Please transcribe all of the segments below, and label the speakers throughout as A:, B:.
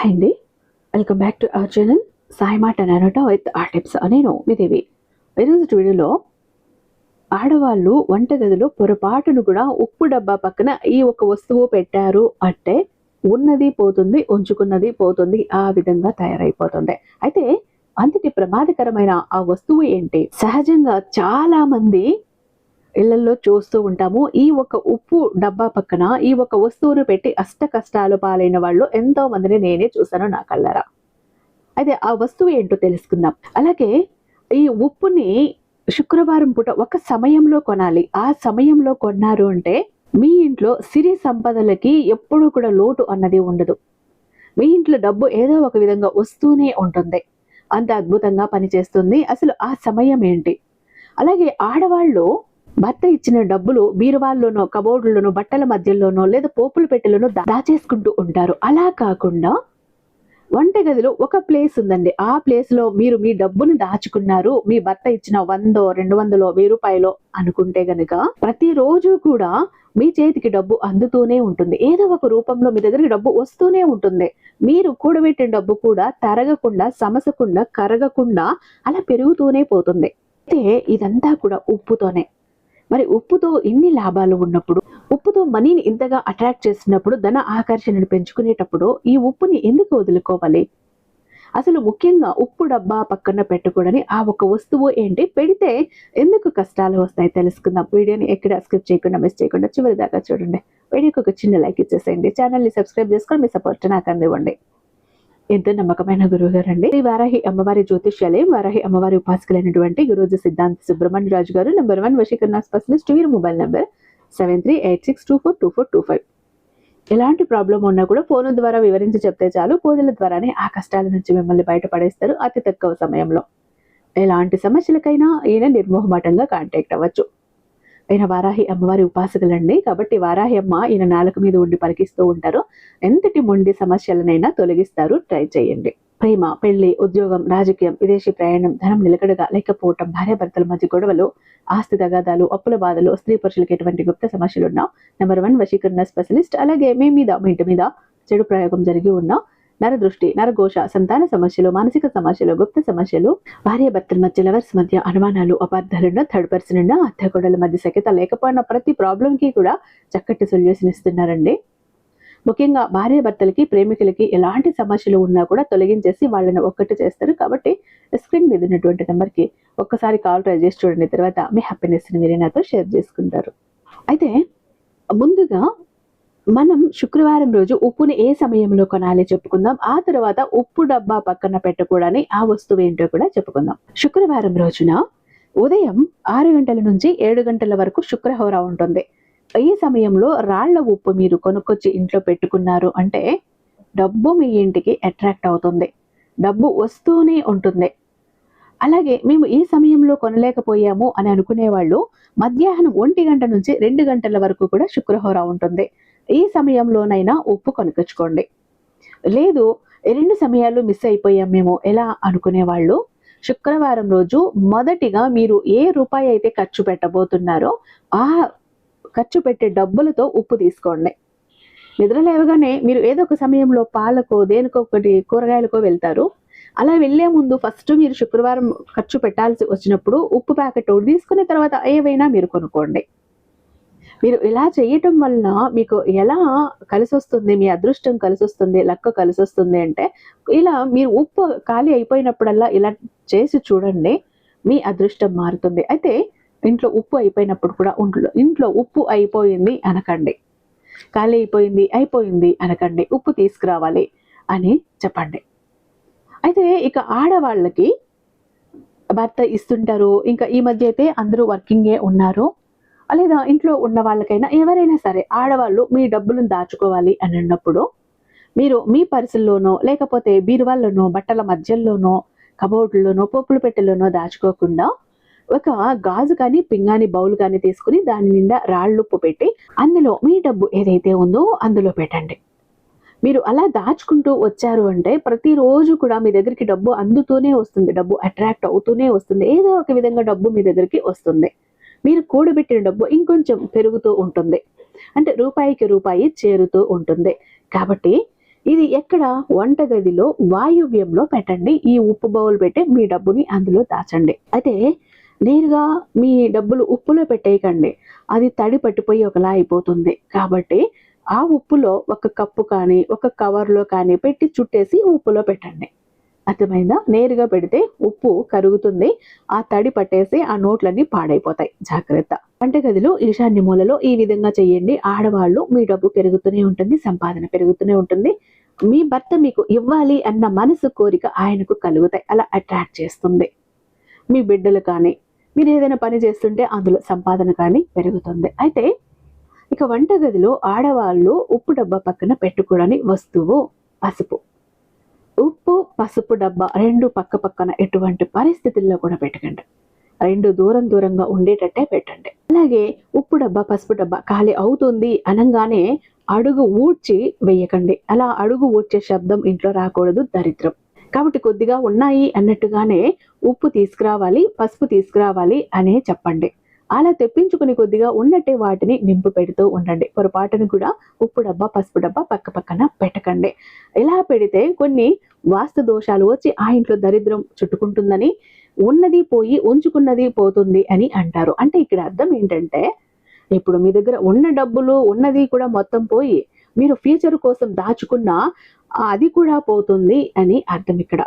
A: Hi అండి, welcome back to our channel Sai మాట అనట with ఆ టిప్స్. నేను మీ దేవి. ఈరోజు వీడియోలో ఆడవాళ్ళు వంటగదిలో పొరపాటును కూడా ఉప్పు డబ్బా పక్కన ఈ ఒక వస్తువు పెట్టారు అంటే ఉన్నది పోతుంది, ఉంచుకున్నది పోతుంది, ఆ విధంగా తయారైపోతుంది. అయితే అంతటి ప్రమాదకరమైన ఆ వస్తువు ఏంటి? సహజంగా చాలా మంది ఇళ్లలో చూస్తూ ఉంటాము. ఈ ఒక ఉప్పు డబ్బా పక్కన ఈ ఒక వస్తువును పెట్టి అష్ట కష్టాలు పాలైన వాళ్ళు ఎంతో మందిని నేనే చూశాను నా కళ్ళారా. అయితే ఆ వస్తువు ఏంటో తెలుసుకుందాం. అలాగే ఈ ఉప్పుని శుక్రవారం పూట ఒక సమయంలో కొనాలి. ఆ సమయంలో కొన్నారు అంటే మీ ఇంట్లో సిరి సంపదలకి ఎప్పుడూ కూడా లోటు అన్నది ఉండదు. మీ ఇంట్లో డబ్బు ఏదో ఒక విధంగా వస్తూనే ఉంటుంది. అంత అద్భుతంగా పనిచేస్తుంది. అసలు ఆ సమయం ఏంటి? అలాగే ఆడవాళ్ళు భర్త ఇచ్చిన డబ్బులు బీరువాల్లోనో, కబోర్డుల్లోనో, బట్టల మధ్యలోనో లేదా పోపుల పెట్టెలోనో దాచేసుకుంటూ ఉంటారు. అలా కాకుండా వంటగదిలో ఒక ప్లేస్ ఉందండి. ఆ ప్లేస్ లో మీరు మీ డబ్బుని దాచుకున్నారు. మీ భర్త ఇచ్చిన 100, 200, 1000 రూపాయలు అనుకుంటే గనక ప్రతిరోజు కూడా మీ చేతికి డబ్బు అందుతూనే ఉంటుంది. ఏదో ఒక రూపంలో మీ దగ్గరికి డబ్బు వస్తూనే ఉంటుంది. మీరు కూడబెట్టిన డబ్బు కూడా తరగకుండా, సమసకుండా, కరగకుండా అలా పెరుగుతూనే పోతుంది. అయితే ఇదంతా కూడా ఉప్పుతోనే. మరి ఉప్పుతో ఇన్ని లాభాలు ఉన్నప్పుడు, ఉప్పుతో మనీని ఇంతగా అట్రాక్ట్ చేసినప్పుడు, ధన ఆకర్షణను పెంచుకునేటప్పుడు ఈ ఉప్పుని ఎందుకు వదులుకోవాలి? అసలు ముఖ్యంగా ఉప్పు డబ్బా పక్కన పెట్టుకోవడని ఆ ఒక వస్తువు ఏంటి? పెడితే ఎందుకు కష్టాలు వస్తాయి తెలుసుకుందాం. వీడియోని ఎక్కడ స్కిప్ చేయకుండా, మిస్ చేయకుండా చివరి దాకా చూడండి. వీడియోకి ఒక చిన్న లైక్ ఇచ్చేసేయండి. ఛానల్ని సబ్స్క్రైబ్ చేసుకొని మీ సపోర్ట్ నాకు అందివ్వండి. ఎంతో నమ్మకమైన గురువు గారండి. శ్రీ వారాహి అమ్మవారి జ్యోతిష్యాలయం, వారాహి అమ్మవారి ఉపాసకులైనటువంటి గురూజీ సిద్ధాంత సుబ్రహ్మణ్య రాజు గారు, నెంబర్ 1 వశీకరణ స్పెషలిస్ట్. వీరి మొబైల్ నెంబర్ 7386242425. ఎలాంటి ప్రాబ్లం ఉన్నా కూడా ఫోన్ ద్వారా వివరించి చెప్తే చాలు. పూజల ద్వారానే ఆ కష్టాల నుంచి మిమ్మల్ని బయటపడేస్తారు అతి తక్కువ సమయంలో. ఎలాంటి సమస్యలకైనా ఈయన నిర్మోహమాటంగా కాంటాక్ట్ అవ్వచ్చు. ఆయన వారాహి అమ్మవారి ఉపాసకులండి. కాబట్టి వారాహి అమ్మ ఈయన నాలుక మీద ఉండి పలికిస్తూ ఉంటారు. ఎంతటి మొండి సమస్యలనైనా తొలగిస్తారు. ట్రై చేయండి. ప్రేమ, పెళ్లి, ఉద్యోగం, రాజకీయం, విదేశీ ప్రయాణం, ధనం నిలకడగా లేకపోవటం, భార్యాభర్తల మధ్య గొడవలు, ఆస్తి తగాదాలు, అప్పుల బాధలు, స్త్రీ పురుషులకు ఎటువంటి గుప్త సమస్యలున్నా నెంబర్ 1 వశీకరణ స్పెషలిస్ట్. అలాగే మీ ఇంటి మీద చెడు ప్రయోగం జరిగి ఉన్నా, నరదృష్టి, నరఘోష, సంతాన సమస్యలు, మానసిక సమస్యలు, గుప్త సమస్యలు, భార్యాభర్తల మధ్య, లవర్స్ మధ్య అనుమానాలు, అపార్థాలున్న, థర్డ్ పర్సన్ ఉన్న, అత్తగొడల మధ్య సఖ్యత లేకపోయినా ప్రతి ప్రాబ్లం కి కూడా చక్కటి సొల్యూషన్ ఇస్తున్నారండి. ముఖ్యంగా భార్యాభర్తలకి, ప్రేమికులకి ఎలాంటి సమస్యలు ఉన్నా కూడా తొలగించేసి వాళ్ళని ఒక్కటి చేస్తారు. కాబట్టి స్క్రీన్ మీద ఉన్నటువంటి నెంబర్కి ఒక్కసారి కాల్ ట్రై చేసి చూడండి. తర్వాత మీ హ్యాపీనెస్ ని మీరే నాతో షేర్ చేసుకుంటారు. అయితే ముందుగా మనం శుక్రవారం రోజు ఉప్పుని ఏ సమయంలో కొనాలి చెప్పుకుందాం. ఆ తర్వాత ఉప్పు డబ్బా పక్కన పెట్టుకోవడానికి ఆ వస్తువు ఏంటో కూడా చెప్పుకుందాం. శుక్రవారం రోజున ఉదయం 6 గంటల నుంచి 7 గంటల వరకు శుక్రహోర ఉంటుంది. ఈ సమయంలో రాళ్ల ఉప్పు మీరు కొనుక్కొచ్చి ఇంట్లో పెట్టుకున్నారు అంటే డబ్బు మీ ఇంటికి అట్రాక్ట్ అవుతుంది. డబ్బు వస్తూనే ఉంటుంది. అలాగే మేము ఈ సమయంలో కొనలేకపోయాము అని అనుకునే వాళ్ళు మధ్యాహ్నం 1 గంట నుంచి 2 గంటల వరకు కూడా శుక్రహోర ఉంటుంది. ఈ సమయంలోనైనా ఉప్పు కొనుక్కొచ్చుకోండి. లేదు 2 సమయాలు మిస్ అయిపోయాం మేము ఎలా అనుకునే వాళ్ళు శుక్రవారం రోజు మొదటిగా మీరు ఏ రూపాయి అయితే ఖర్చు పెట్టబోతున్నారో ఆ ఖర్చు పెట్టే డబ్బులతో ఉప్పు తీసుకోండి. నిద్ర లేవగానే మీరు ఏదో ఒక సమయంలో పాలకో దేనికో ఒకటి కూరగాయలకో వెళ్తారు. అలా వెళ్లే ముందు ఫస్ట్ మీరు శుక్రవారం ఖర్చు పెట్టాల్సి వచ్చినప్పుడు ఉప్పు ప్యాకెట్ ఒకటి తీసుకుని తర్వాత ఏవైనా మీరు కొనుక్కోండి. మీరు ఇలా చేయటం వలన మీకు ఎలా కలిసి వస్తుంది, మీ అదృష్టం కలిసి వస్తుంది, లక్క కలిసి వస్తుంది అంటే ఇలా మీరు ఉప్పు ఖాళీ అయిపోయినప్పుడల్లా ఇలా చేసి చూడండి, మీ అదృష్టం మారుతుంది. అయితే ఇంట్లో ఉప్పు అయిపోయినప్పుడు కూడా ఇంట్లో ఉప్పు అయిపోయింది అనకండి, ఖాళీ అయిపోయింది అనకండి, ఉప్పు తీసుకురావాలి అని చెప్పండి. అయితే ఇక ఆడవాళ్ళకి భర్త ఇస్తుంటారు. ఇంకా ఈ మధ్య అయితే అందరూ వర్కింగే ఉన్నారు. లేదా ఇంట్లో ఉన్న వాళ్ళకైనా ఎవరైనా సరే ఆడవాళ్ళు మీ డబ్బులను దాచుకోవాలి అని అన్నప్పుడు మీరు మీ పర్సుల్లోనో లేకపోతే బీరువాల్లోనో, బట్టల మధ్యలోనో, కబోర్డుల్లోనో, పోపుల పెట్టెలోనో దాచుకోకుండా ఒక గాజు కానీ పింగాని బౌల్ కానీ తీసుకుని దాని నిండా రాళ్ళుప్పు పెట్టి అందులో మీ డబ్బు ఏదైతే ఉందో అందులో పెట్టండి. మీరు అలా దాచుకుంటూ వచ్చారు అంటే ప్రతిరోజు కూడా మీ దగ్గరికి డబ్బు అందుతూనే వస్తుంది. డబ్బు అట్రాక్ట్ అవుతూనే వస్తుంది. ఏదో ఒక విధంగా డబ్బు మీ దగ్గరికి వస్తుంది. మీరు కూడబెట్టిన డబ్బు ఇంకొంచెం పెరుగుతూ ఉంటుంది. అంటే రూపాయికి రూపాయి చేరుతూ ఉంటుంది. కాబట్టి ఇది ఎక్కడ? వంటగదిలో వాయువ్యంలో పెట్టండి. ఈ ఉప్పు బౌల్ పెట్టి మీ డబ్బుని అందులో దాచండి. అయితే నేరుగా మీ డబ్బులు ఉప్పులో పెట్టేయకండి. అది తడి పట్టిపోయి ఒకలా అయిపోతుంది. కాబట్టి ఆ ఉప్పులో ఒక కప్పు కానీ, ఒక కవర్‌లో కానీ పెట్టి చుట్టేసి ఉప్పులో పెట్టండి. అర్థమైందా? నేరుగా పెడితే ఉప్పు కరుగుతుంది. ఆ తడి పట్టేసి ఆ నోట్లన్నీ పాడైపోతాయి. జాగ్రత్త. వంటగదిలో ఈశాన్య మూలలో ఈ విధంగా చేయండి. ఆడవాళ్ళు మీ డబ్బు పెరుగుతూనే ఉంటుంది. సంపాదన పెరుగుతూనే ఉంటుంది. మీ భర్త మీకు ఇవ్వాలి అన్న మనసు కోరిక ఆయనకు కలుగుతాయి. అలా అట్రాక్ట్ చేస్తుంది. మీ బిడ్డలు కానీ, మీరు ఏదైనా పని చేస్తుంటే అందులో సంపాదన కానీ పెరుగుతుంది. అయితే ఇక వంటగదిలో ఆడవాళ్ళు ఉప్పు డబ్బా పక్కన పెట్టుకోవడానికి వస్తువు పసుపు. ఉప్పు, పసుపు డబ్బా 2 పక్క పక్కన ఎటువంటి పరిస్థితుల్లో కూడా పెట్టకండి. 2 దూరం దూరంగా ఉండేటట్టే పెట్టండి. అలాగే ఉప్పు డబ్బా, పసుపు డబ్బా ఖాళీ అవుతుంది అనంగానే అడుగు ఊడ్చి వేయకండి. అలా అడుగు ఊడ్చే శబ్దం ఇంట్లో రాకూడదు, దరిద్రం. కాబట్టి కొద్దిగా ఉన్నాయి అన్నట్టుగానే ఉప్పు తీసుకురావాలి, పసుపు తీసుకురావాలి అనే చెప్పండి. అలా తెప్పించుకుని కొద్దిగా ఉన్నట్టే వాటిని నింపు పెడుతూ ఉండండి. పొరపాటును కూడా ఉప్పు డబ్బా, పసుపు డబ్బా పక్క పక్కన పెట్టకండి. ఇలా పెడితే కొన్ని వాస్తు దోషాలు వచ్చి ఆ ఇంట్లో దరిద్రం చుట్టుకుంటుందని, ఉన్నది పోయి ఉంచుకున్నది పోతుంది అని అంటారు. అంటే ఇక్కడ అర్థం ఏంటంటే, ఇప్పుడు మీ దగ్గర ఉన్న డబ్బులు ఉన్నది కూడా మొత్తం పోయి మీరు ఫ్యూచర్ కోసం దాచుకున్న అది కూడా పోతుంది అని అర్థం ఇక్కడ.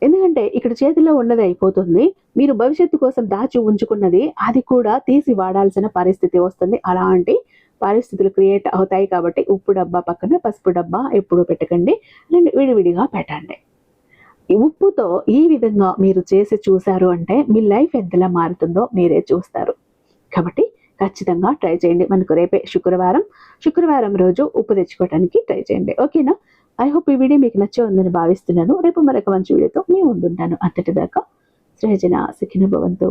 A: ఎందుకంటే ఇక్కడ చేతిలో ఉన్నది అయిపోతుంది. మీరు భవిష్యత్తు కోసం దాచి ఉంచుకున్నది అది కూడా తీసి వాడాల్సిన పరిస్థితి వస్తుంది. అలాంటి పరిస్థితులు క్రియేట్ అవుతాయి. కాబట్టి ఉప్పు డబ్బా పక్కన పసుపు డబ్బా ఎప్పుడూ పెట్టకండి. 2 విడివిడిగా పెట్టండి. ఈ ఉప్పుతో ఈ విధంగా మీరు చేసి చూశారు అంటే మీ లైఫ్ ఎంతలా మారుతుందో మీరే చూస్తారు. కాబట్టి ఖచ్చితంగా ట్రై చేయండి. మనకు రేపే శుక్రవారం రోజు ఉప్పు తెచ్చుకోవడానికి ట్రై చేయండి. ఓకేనా? ఐ హోప్ ఈ వీడియో మీకు నచ్చే ఉందని భావిస్తున్నాను. రేపు మరొక మంచి వీడియోతో మీ ముందుంటాను. అంతటిదాకా సృజన సుఖినో భవంతు.